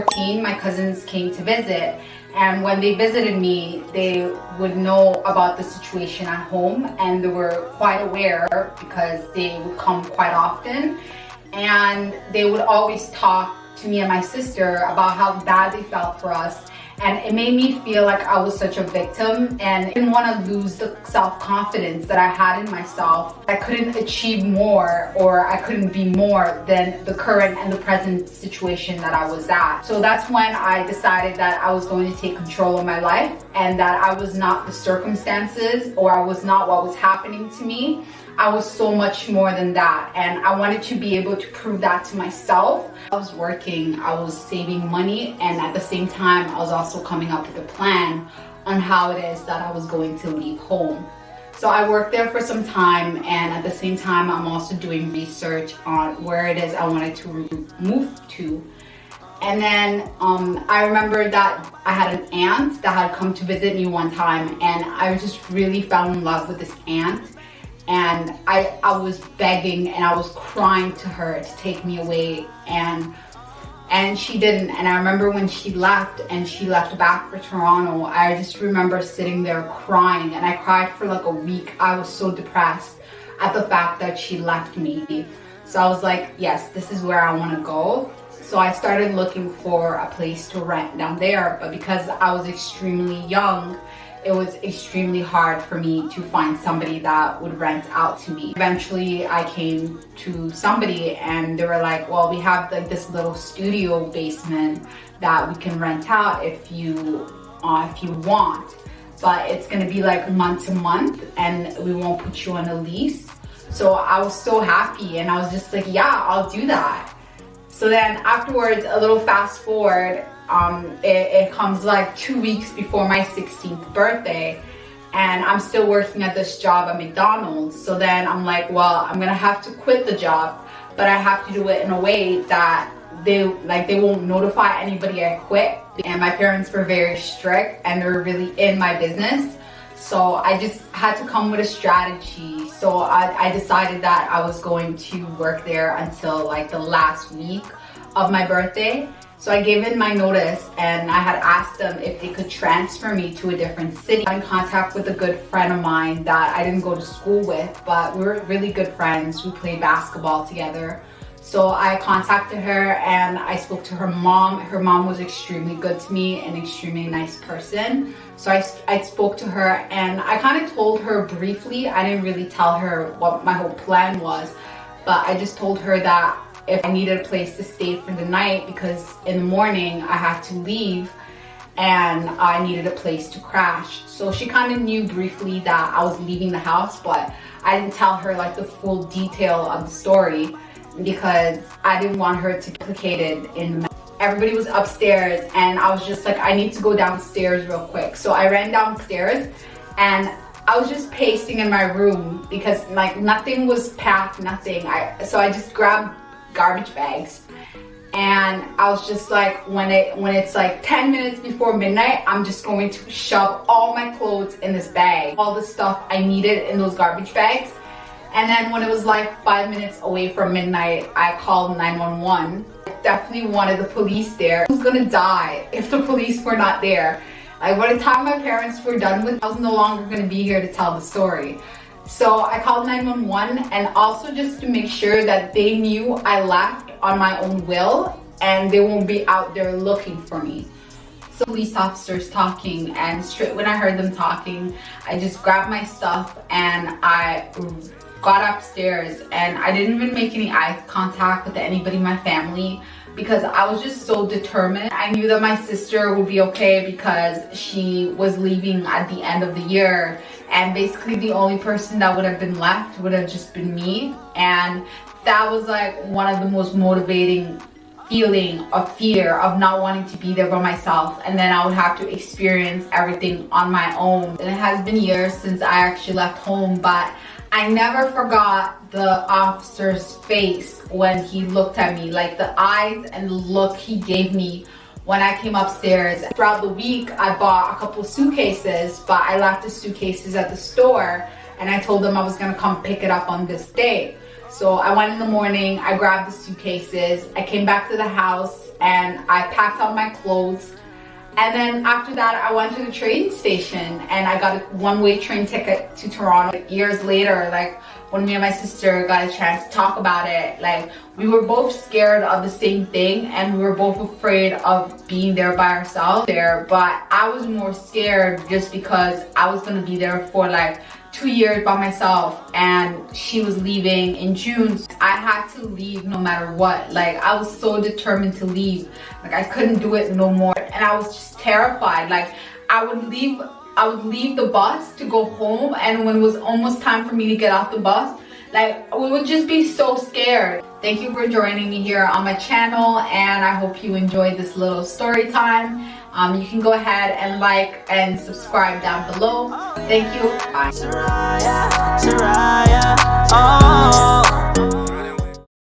14, my cousins came to visit, and when they visited me, they would know about the situation at home, and they were quite aware because they would come quite often, and they would always talk to me and my sister about how bad they felt for us. And it made me feel like I was such a victim, and I didn't want to lose the self-confidence that I had in myself. I couldn't achieve more, or I couldn't be more than the current and the present situation that I was at. So that's when I decided that I was going to take control of my life, and that I was not the circumstances, or I was not what was happening to me. I was so much more than that, and I wanted to be able to prove that to myself. I was working, I was saving money, and at the same time I was also coming up with a plan on how it is that I was going to leave home. So I worked there for some time, and at the same time I'm also doing research on where it is I wanted to move to. And then I remember that I had an aunt that had come to visit me one time, and I just really fell in love with this aunt. And I was begging and I was crying to her to take me away, and she didn't. And I remember when she left and she left back for Toronto, I just remember sitting there crying, and I cried for like a week. I was so depressed at the fact that she left me. So I was like, yes, this is where I want to go. So I started looking for a place to rent down there, but because I was extremely young, it was extremely hard for me to find somebody that would rent out to me. Eventually I came to somebody, and they were like, well, we have like this little studio basement that we can rent out if you want, but it's gonna be like month to month and we won't put you on a lease. So I was so happy, and I was just like, yeah, I'll do that. So then afterwards, a little fast forward, it comes like 2 weeks before my 16th birthday, and I'm still working at this job at McDonald's. So then I'm like, well, I'm gonna have to quit the job, but I have to do it in a way that they won't notify anybody I quit. And my parents were very strict, and they were really in my business. So I just had to come with a strategy. So I decided that I was going to work there until like the last week of my birthday. So I gave in my notice, and I had asked them if they could transfer me to a different city. I got in contact with a good friend of mine that I didn't go to school with, but we were really good friends. We played basketball together. So I contacted her and I spoke to her mom. Her mom was extremely good to me, an extremely nice person. So I spoke to her, and I kind of told her briefly. I didn't really tell her what my whole plan was, but I just told her that if I needed a place to stay for the night, because in the morning I had to leave and I needed a place to crash. So she kind of knew briefly that I was leaving the house, but I didn't tell her like the full detail of the story because I didn't want her to be implicated in the. Everybody was upstairs, and I was just like, I need to go downstairs real quick. So I ran downstairs, and I was just pacing in my room because like nothing was packed, nothing. So I just grabbed garbage bags, and I was just like, when it's like 10 minutes before midnight, I'm just going to shove all my clothes in this bag, all the stuff I needed in those garbage bags. And then when it was like 5 minutes away from midnight, I called 911. I definitely wanted the police there. I was gonna die if the police were not there. Like by the time my parents were done with, I was no longer gonna be here to tell the story. So I called 911, and also just to make sure that they knew I left on my own will and they won't be out there looking for me. So police officers talking, and straight when I heard them talking, I just grabbed my stuff and I got upstairs, and I didn't even make any eye contact with anybody in my family because I was just so determined. I knew that my sister would be okay because she was leaving at the end of the year, and basically the only person that would have been left would have just been me. And that was like one of the most motivating feeling of fear of not wanting to be there by myself, and then I would have to experience everything on my own. And it has been years since I actually left home, but I never forgot the officer's face when he looked at me, like the eyes and the look he gave me when I came upstairs. Throughout the week, I bought a couple suitcases, but I left the suitcases at the store, and I told them I was gonna come pick it up on this day. So I went in the morning, I grabbed the suitcases, I came back to the house and I packed all my clothes. And then after that, I went to the train station and I got a one-way train ticket to Toronto. Years later, like when me and my sister got a chance to talk about it, like we were both scared of the same thing and we were both afraid of being there by ourselves there. But I was more scared just because I was gonna be there for like 2 years by myself and she was leaving in June. I had to leave no matter what. Like I was so determined to leave. Like I couldn't do it no more. And I was just terrified. Like I would leave the bus to go home, and when it was almost time for me to get off the bus, like we would just be so scared. Thank you for joining me here on my channel, and I hope you enjoyed this little story time. You can go ahead and like and subscribe down below. Thank you. Bye. Seraiyah, Seraiyah, oh.